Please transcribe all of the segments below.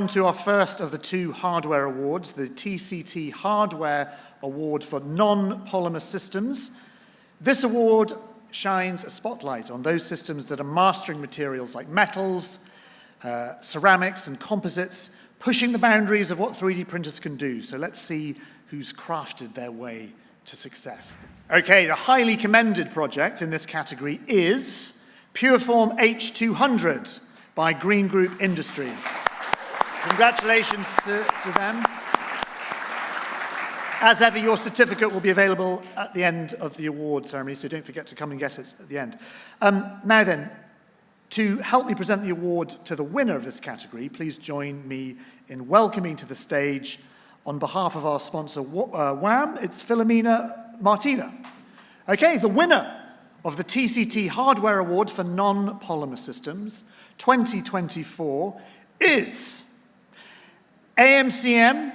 on to our first of the two hardware awards, the TCT Hardware Award for Non-Polymer Systems. This award shines a spotlight on those systems that are mastering materials like metals, ceramics and composites, pushing the boundaries of what 3D printers can do. So let's see who's crafted their way to success. Okay, the highly commended project in this category is Pureform H200 by Green Group Industries. Congratulations to them. As ever, your certificate will be available at the end of the award ceremony, so don't forget to come and get it at the end. Now then, to help me present the award to the winner of this category, please join me in welcoming to the stage, on behalf of our sponsor, WAM, it's Filomena Martina. Okay, the winner of the TCT Hardware Award for Non-Polymer Systems 2024 is AMCM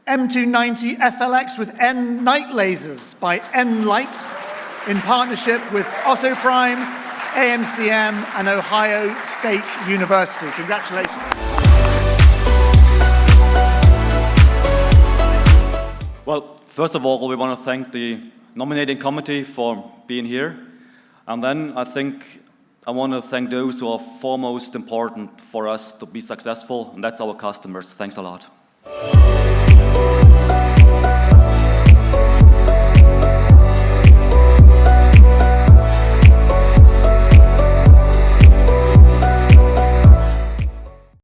M290 FLX with nLIGHT lasers by nLIGHT in partnership with Autoprime, AMCM and Ohio State University. Congratulations. Well, first of all, we want to thank the nominating committee for being here. And then I think I want to thank those who are foremost important for us to be successful, and that's our customers. Thanks a lot.